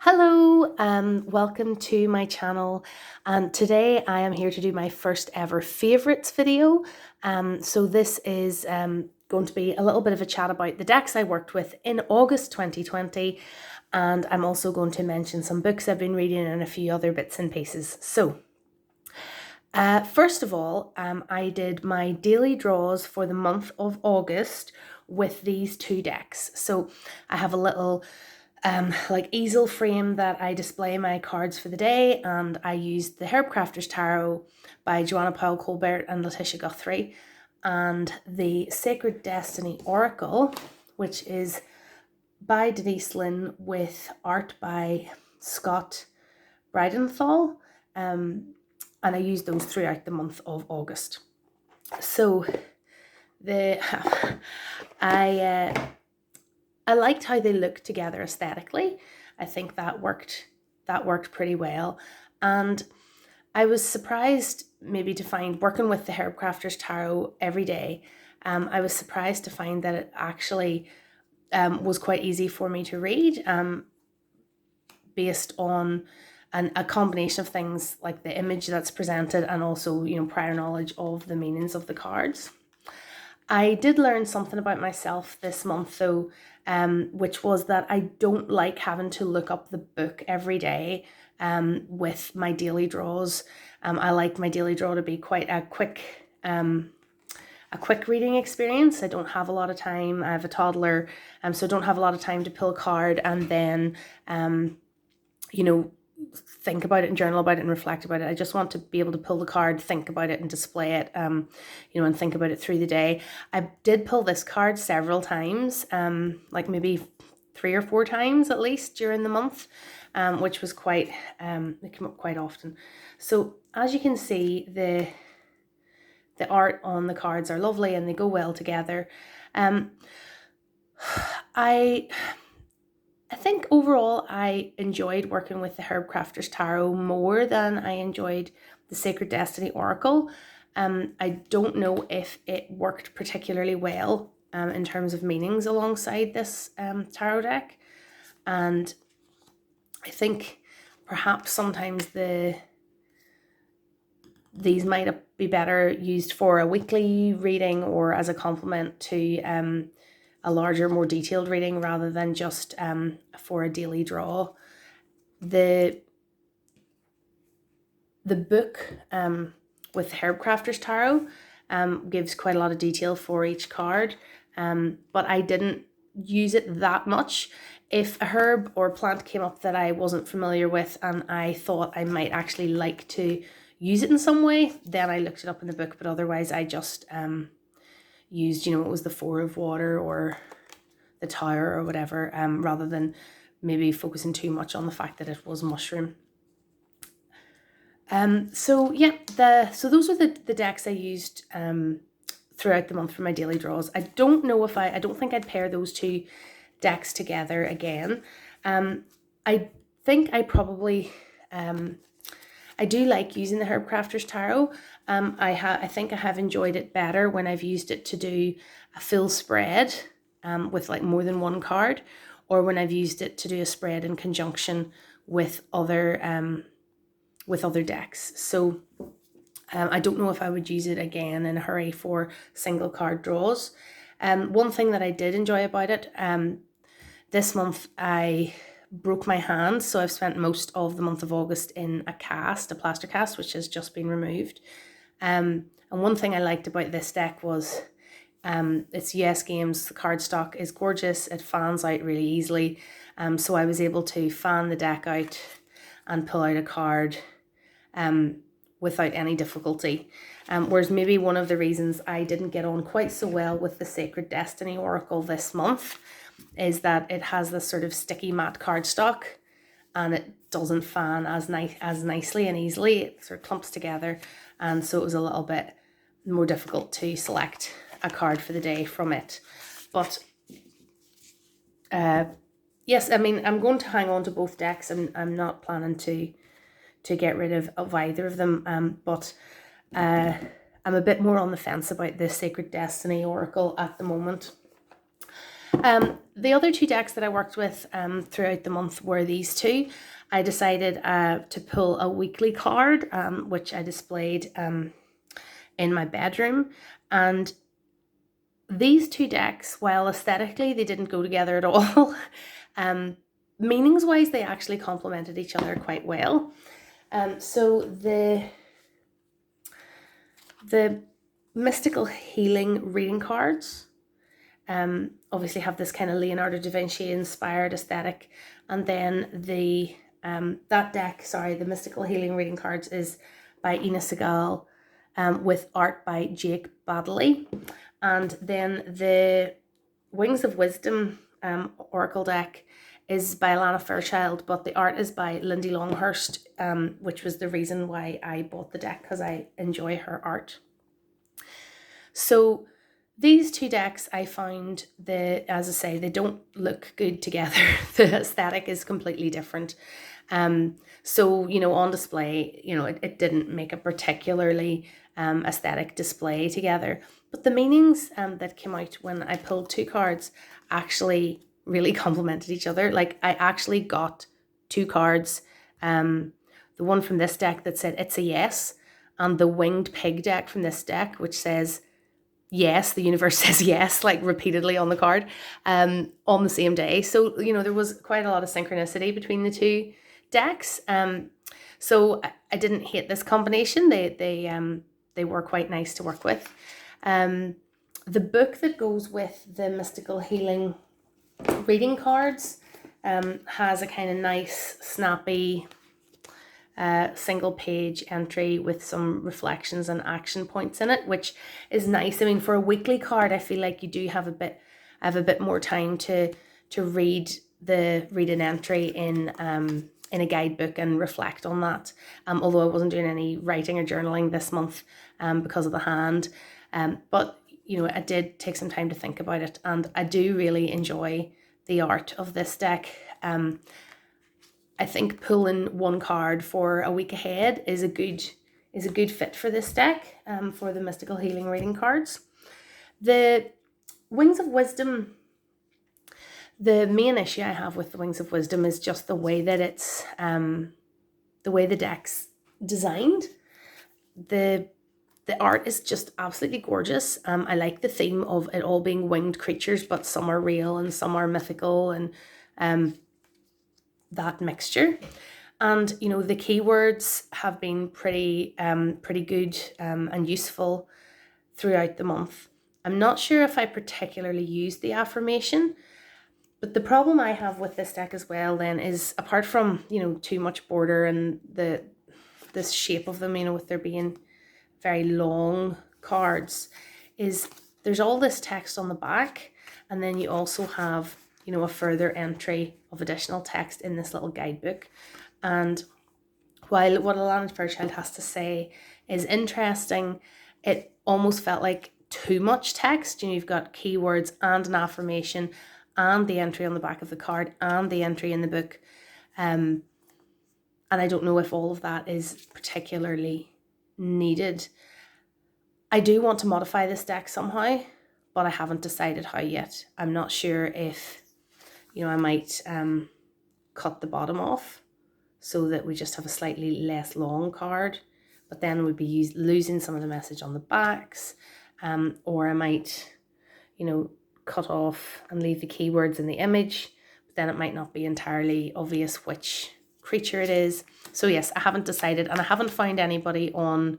Hello, welcome to my channel. Today I am here to do my first ever favorites video. So this is going to be a little bit of a chat about the decks I worked with in August 2020, and I'm also going to mention some books I've been reading and a few other bits and pieces. So first of all, I did my daily draws for the month of August with these two decks. So I have a little like easel frame that I display my cards for the day, and I used the Herbcrafters Tarot by Joanna Powell Colbert and Letitia Guthrie, and the Sacred Destiny Oracle, which is by Denise Lynn with art by Scott Bridenthal, and I used those throughout the month of August. So the I liked how they looked together aesthetically. I think that worked pretty well. And I was surprised maybe to find, working with the Herbcrafters Tarot every day, I was surprised to find that it actually was quite easy for me to read, based on a combination of things like the image that's presented and also, prior knowledge of the meanings of the cards. I did learn something about myself this month though, which was that I don't like having to look up the book every day with my daily draws. I like my daily draw to be quite a quick reading experience. I don't have a lot of time. I have a toddler, so I don't have a lot of time to pull a card and then, think about it and journal about it and reflect about it. I just want to be able to pull the card, think about it and display it, and think about it through the day. I did pull this card several times, like maybe 3 or 4 times at least during the month, which was quite, it came up quite often. So as you can see, the art on the cards are lovely and they go well together. I think overall I enjoyed working with the Herbcrafters Tarot more than I enjoyed the Sacred Destiny Oracle. I don't know if it worked particularly well in terms of meanings alongside this tarot deck. And I think perhaps sometimes these might be better used for a weekly reading or as a complement to a larger, more detailed reading rather than just for a daily draw. The book with Herbcrafters Tarot gives quite a lot of detail for each card, but I didn't use it that much. If a herb or plant came up that I wasn't familiar with and I thought I might actually like to use it in some way, then I looked it up in the book, but otherwise I just used, it was the 4 of Water or the Tower or whatever, rather than maybe focusing too much on the fact that it was mushroom. So yeah, so those are the decks I used throughout the month for my daily draws. I don't know if I don't think I'd pair those two decks together again. I think I probably I do like using the Herbcrafters Tarot. I think I have enjoyed it better when I've used it to do a full spread with like more than one card, or when I've used it to do a spread in conjunction with other decks. So I don't know if I would use it again in a hurry for single card draws. One thing that I did enjoy about it, this month I broke my hand, so I've spent most of the month of August in a plaster cast, which has just been removed. And one thing I liked about this deck was it's US Games. The cardstock is gorgeous. It fans out really easily. So I was able to fan the deck out and pull out a card without any difficulty. Whereas maybe one of the reasons I didn't get on quite so well with the Sacred Destiny Oracle this month is that it has this sort of sticky matte cardstock and it doesn't fan as nicely and easily. It sort of clumps together, and so it was a little bit more difficult to select a card for the day from it. But yes, I mean, I'm going to hang on to both decks, and I'm not planning to get rid of either of them, but I'm a bit more on the fence about the Sacred Destiny Oracle at the moment. The other two decks that I worked with throughout the month were these two. I decided to pull a weekly card, which I displayed in my bedroom. And these two decks, while aesthetically they didn't go together at all, meanings-wise they actually complemented each other quite well. So the mystical healing reading cards obviously have this kind of Leonardo da Vinci inspired aesthetic, and then the mystical healing reading cards is by Ina Segal, with art by Jake Baddeley. And then the Wings of Wisdom Oracle deck is by Alana Fairchild, but the art is by Lindy Longhurst, which was the reason why I bought the deck, because I enjoy her art. So these two decks, I found as I say, they don't look good together. The aesthetic is completely different. So, on display, it didn't make a particularly aesthetic display together. But the meanings that came out when I pulled two cards actually really complemented each other. Like, I actually got two cards. The one from this deck that said, "It's a yes," and the Winged Pig deck from this deck, which says, "Yes," the universe says yes, like repeatedly on the card, on the same day. So, there was quite a lot of synchronicity between the two decks. So I didn't hate this combination. They were quite nice to work with. The book that goes with the mystical healing reading cards has a kind of nice, snappy, single page entry with some reflections and action points in it, which is nice. I mean, for a weekly card, I feel like you do have a bit more time to read an entry in a guidebook and reflect on that. Although I wasn't doing any writing or journaling this month because of the hand, but I did take some time to think about it, and I do really enjoy the art of this deck. I think pulling one card for a week ahead is a good fit for this deck, for the mystical healing reading cards. The Wings of Wisdom, the main issue I have with the Wings of Wisdom is just the way that it's the way the deck's designed. The art is just absolutely gorgeous. I like the theme of it all being winged creatures, but some are real and some are mythical, and that mixture. And the keywords have been pretty good and useful throughout the month. I'm not sure if I particularly used the affirmation, but the problem I have with this deck as well then is, apart from too much border and this shape of them, with there being very long cards, is there's all this text on the back, and then you also have a further entry of additional text in this little guidebook. And while what Alana Fairchild has to say is interesting, it almost felt like too much text. You've got keywords and an affirmation and the entry on the back of the card and the entry in the book. And I don't know if all of that is particularly needed. I do want to modify this deck somehow, but I haven't decided how yet. I'm not sure if I might cut the bottom off so that we just have a slightly less long card, but then we'd be losing some of the message on the backs, or I might cut off and leave the keywords in the image, but then it might not be entirely obvious which creature it is. So yes, I haven't decided, and I haven't found anybody on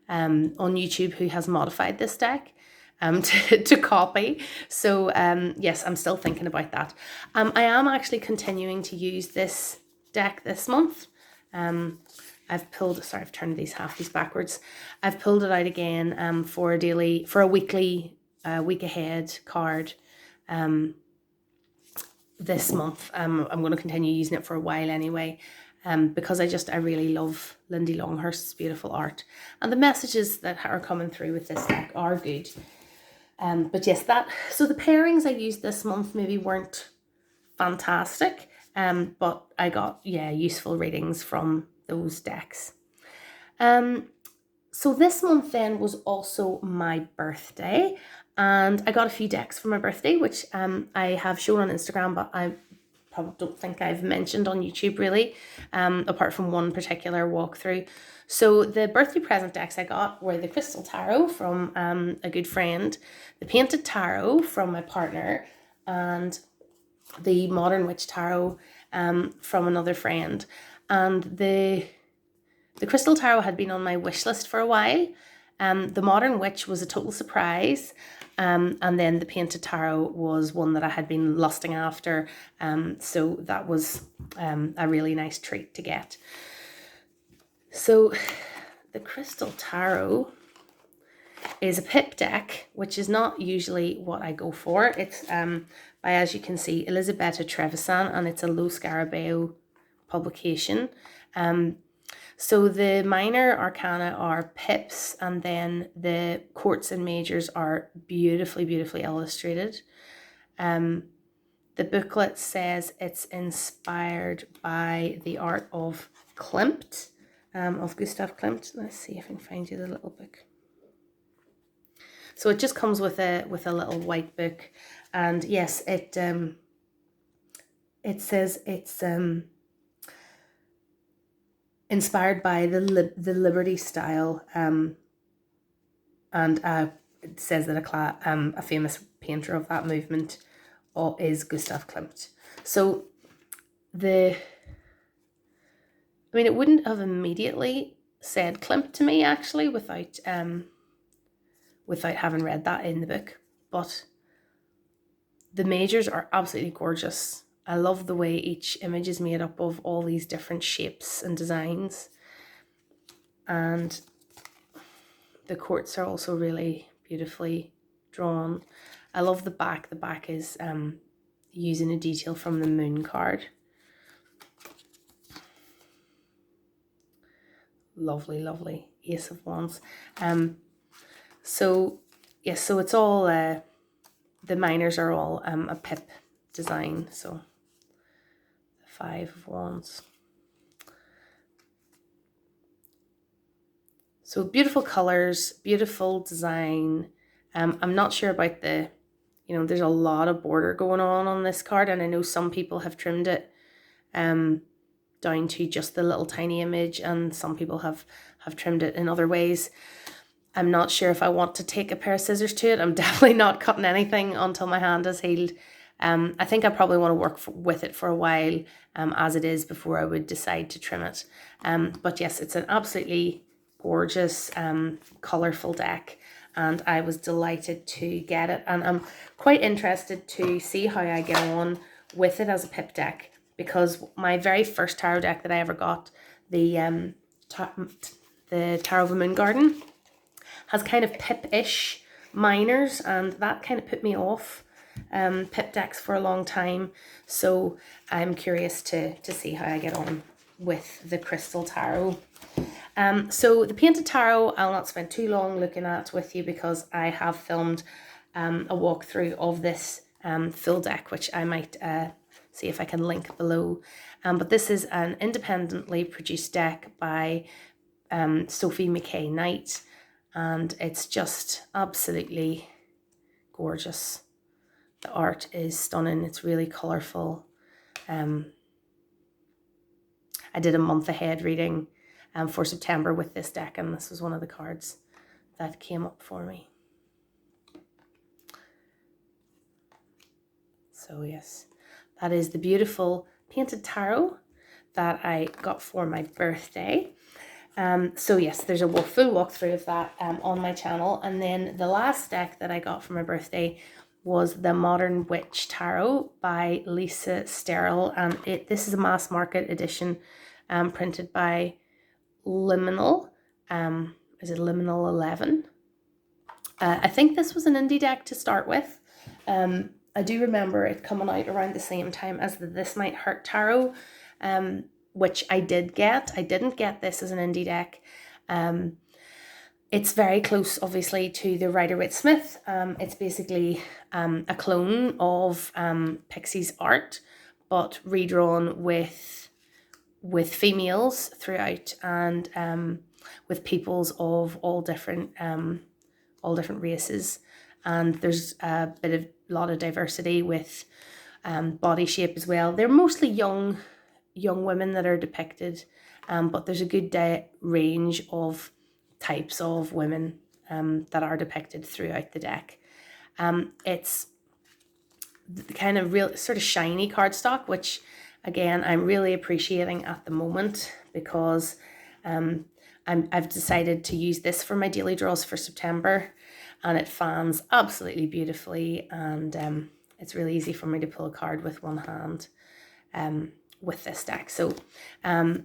YouTube who has modified this deck to copy. So yes, I'm still thinking about that. I am actually continuing to use this deck this month. I've turned these backwards. I've pulled it out again for a weekly week ahead card this month. I'm going to continue using it for a while anyway, because I really love Lindy Longhurst's beautiful art, and the messages that are coming through with this deck are good. But yes, so the pairings I used this month maybe weren't fantastic, but I got useful readings from those decks. So this month then was also my birthday, And I got a few decks for my birthday, which I have shown on Instagram, but I probably don't think I've mentioned on YouTube really, apart from one particular walkthrough. So the birthday present decks I got were the Crystal Tarot from a good friend, the Painted Tarot from my partner, and the Modern Witch Tarot from another friend. And the Crystal Tarot had been on my wish list for a while. The Modern Witch was a total surprise. And then the Painted Tarot was one that I had been lusting after. So that was a really nice treat to get. So the Crystal Tarot is a pip deck, which is not usually what I go for. It's by, as you can see, Elisabetta Trevisan, and it's a Lo Scarabeo publication. So the minor arcana are pips, and then the quartz and majors are beautifully, beautifully illustrated. The booklet says it's inspired by the art of Klimt, of Gustav Klimt. Let's see if I can find you the little book. So it just comes with a little white book, and yes, it says it's inspired by the Liberty style, and it says that a famous painter of that movement is Gustav Klimt. So it wouldn't have immediately said Klimt to me actually without having read that in the book, but the majors are absolutely gorgeous. I love the way each image is made up of all these different shapes and designs. And the quartz are also really beautifully drawn. I love the back. The back is using a detail from the moon card. Lovely, lovely. Ace of Wands. So yes, so it's all, the minors are all a pip design. So the 5 of Wands. So beautiful colors, beautiful design. I'm not sure about there's a lot of border going on this card, and I know some people have trimmed it down to just the little tiny image, and some people have trimmed it in other ways. I'm not sure if I want to take a pair of scissors to it. I'm definitely not cutting anything until my hand is healed. I think I probably want to work with it for a while as it is before I would decide to trim it. But yes, it's an absolutely gorgeous, colourful deck, and I was delighted to get it. And I'm quite interested to see how I get on with it as a pip deck, because my very first tarot deck that I ever got, the Tarot of the Moon Garden, has kind of pip-ish minors, and that kind of put me off pip decks for a long time. So I'm curious to see how I get on with the Crystal Tarot. So the Painted Tarot, I'll not spend too long looking at with you, because I have filmed a walkthrough of this full deck, which I might see if I can link below. But this is an independently produced deck by Sophie McKay Knight, and it's just absolutely gorgeous. The art is stunning. It's really colourful. I did a month ahead reading for September with this deck, and this was one of the cards that came up for me. So yes, that is the beautiful Painted Tarot that I got for my birthday. So yes, there's a full walkthrough of that on my channel. And then the last deck that I got for my birthday was the Modern Witch Tarot by Lisa Sterle, and this is a mass market edition printed by Liminal. Is it Liminal 11? I think this was an indie deck to start with. I do remember it coming out around the same time as the This Might Hurt Tarot, which I did get. I didn't get this as an indie deck. It's very close, obviously, to the Rider-Waite-Smith. It's basically a clone of Pixie's art, but redrawn with females throughout, and with peoples of all different races. and there's a lot of diversity with body shape as well. They're mostly young women that are depicted, but there's a good range of types of women that are depicted throughout the deck. It's the kind of real sort of shiny cardstock, which again I'm really appreciating at the moment, because I've decided to use this for my daily draws for September, and it fans absolutely beautifully, and it's really easy for me to pull a card with one hand with this deck. So I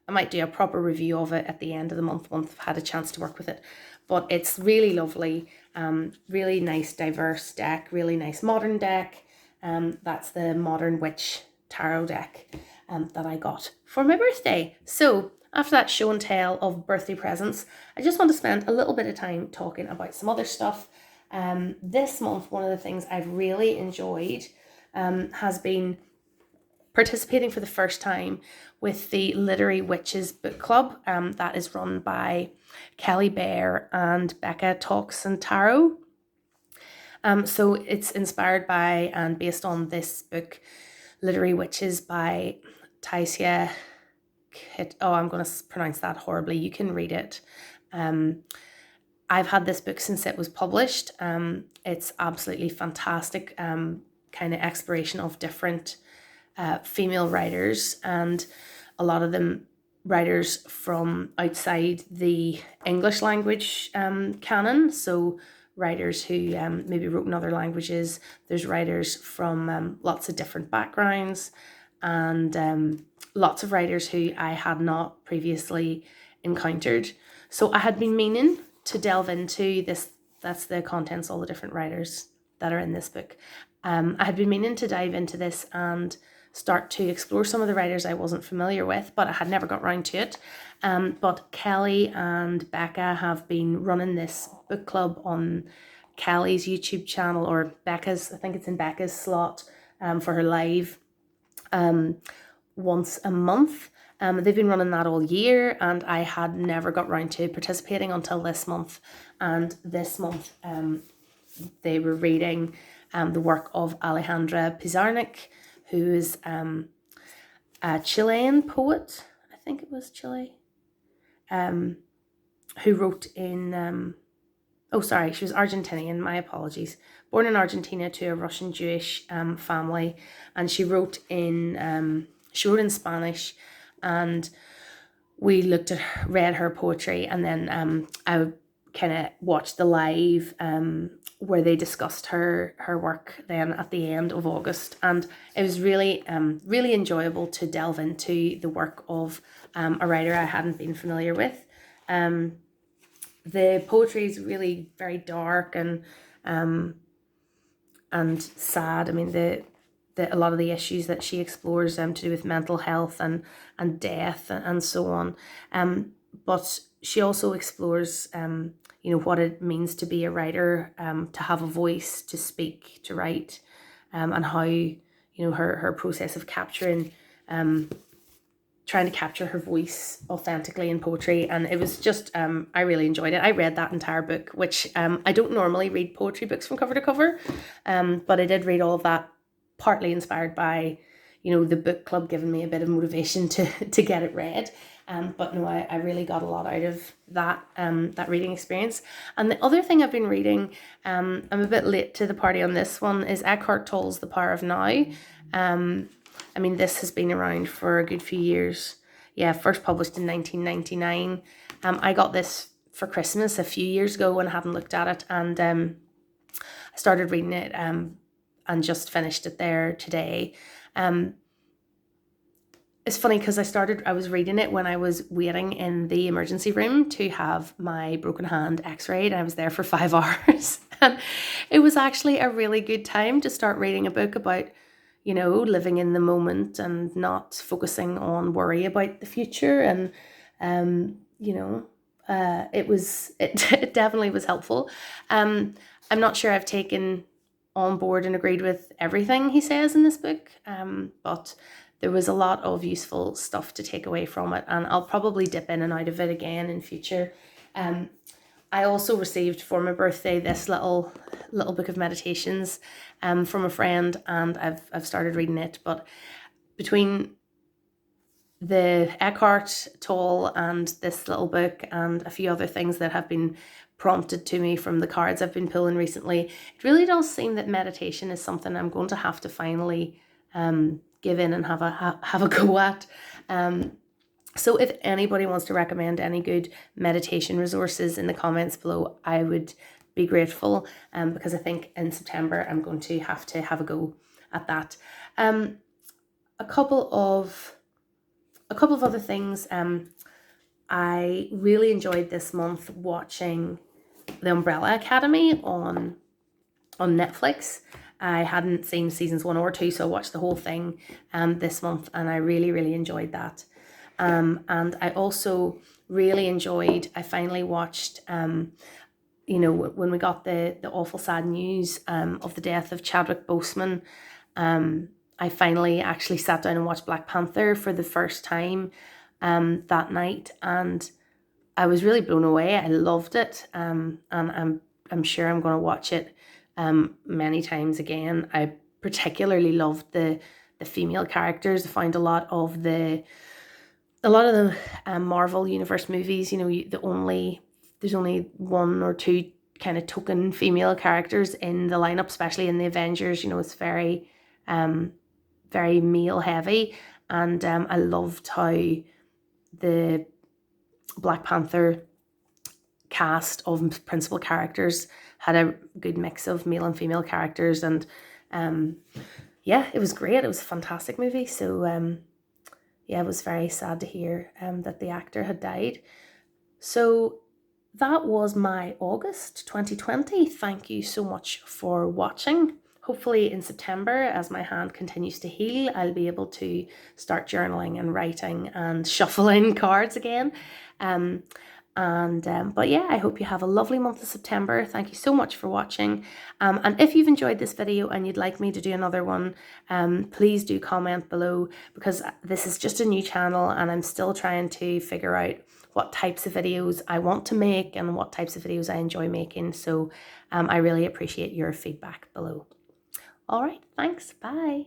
might do a proper review of it at the end of the month once I've had a chance to work with it. But it's really lovely, really nice diverse deck, really nice modern deck. That's the Modern Witch Tarot deck that I got for my birthday. So after that show and tell of birthday presents, I just want to spend a little bit of time talking about some other stuff. This month, one of the things I've really enjoyed has been participating for the first time with the Literary Witches Book Club that is run by Kelly Bear and Becca Talks and Tarot. So it's inspired by and based on this book, Literary Witches by Taisia Kit. Oh, I'm going to pronounce that horribly. You can read it. I've had this book since it was published. It's absolutely fantastic kind of exploration of different female writers, and a lot of them writers from outside the English language canon. So writers who maybe wrote in other languages. There's writers from lots of different backgrounds, and lots of writers who I had not previously encountered. So I had been meaning to delve into this. That's the contents, all the different writers that are in this book. I had been meaning to dive into this and start to explore some of the writers I wasn't familiar with, but I had never got round to it. But Kelly and Becca have been running this book club on Kelly's YouTube channel, or Becca's, I think it's in Becca's slot for her live once a month. They've been running that all year, and I had never got round to participating until this month. And this month they were reading the work of Alejandra Pizarnik, who is a Chilean poet, I think it was Chile, who wrote in, she was Argentinian, my apologies. Born in Argentina to a Russian Jewish family, and she wrote in Spanish, and we read her poetry, and then I kind of watched the live where they discussed her work then at the end of August, and it was really really enjoyable to delve into the work of a writer I hadn't been familiar with. The poetry is really very dark and sad. I mean, a lot of the issues that she explores to do with mental health and death and so on, but she also explores what it means to be a writer, to have a voice, to speak, to write, and how her process of capturing, trying to capture her voice authentically in poetry. And it was just I really enjoyed it. I read that entire book, which I don't normally read poetry books from cover to cover, but I did read all of that, partly inspired by the book club giving me a bit of motivation to get it read. But no, I really got a lot out of that reading experience. And the other thing I've been reading, I'm a bit late to the party on this one, is Eckhart Tolle's The Power of Now. I mean, this has been around for a good few years. Yeah, first published in 1999. I got this for Christmas a few years ago and hadn't looked at it, and I started reading it and just finished it there today. It's funny because I was reading it when I was waiting in the emergency room to have my broken hand x-rayed, and I was there for 5 hours. And it was actually a really good time to start reading a book about, living in the moment and not focusing on worry about the future. And, it definitely was helpful. I'm not sure I've taken on board and agreed with everything he says in this book, but there was a lot of useful stuff to take away from it, and I'll probably dip in and out of it again in future. I also received for my birthday this little book of meditations from a friend, and I've started reading it. But between the Eckhart Tolle and this little book and a few other things that have been prompted to me from the cards I've been pulling recently, it really does seem that meditation is something I'm going to have to finally give in and have a go at. So if anybody wants to recommend any good meditation resources in the comments below, I would be grateful, because I think in September I'm going to have a go at that. A couple of other things. I really enjoyed this month watching The Umbrella Academy on Netflix. I hadn't seen seasons 1 or 2, so I watched the whole thing this month, and I really enjoyed that. And I also really enjoyed, I finally watched, you know, when we got the awful sad news of the death of Chadwick Boseman, I finally actually sat down and watched Black Panther for the first time that night, and I was really blown away. I loved it, and I'm sure I'm going to watch it many times again. I particularly loved the female characters. I found a lot of the Marvel Universe movies, you know, there's only 1 or 2 kind of token female characters in the lineup, especially in the Avengers. You know, it's very male heavy, and I loved how the Black Panther cast of principal characters had a good mix of male and female characters, and yeah, it was great. It was a fantastic movie. So yeah, it was very sad to hear that the actor had died. So that was my August 2020. Thank you so much for watching. Hopefully in September, as my hand continues to heal, I'll be able to start journaling and writing and shuffling cards again. But yeah, I hope you have a lovely month of September. Thank you so much for watching. And if you've enjoyed this video and you'd like me to do another one, please do comment below, because this is just a new channel and I'm still trying to figure out what types of videos I want to make and what types of videos I enjoy making. So I really appreciate your feedback below. All right, thanks. Bye.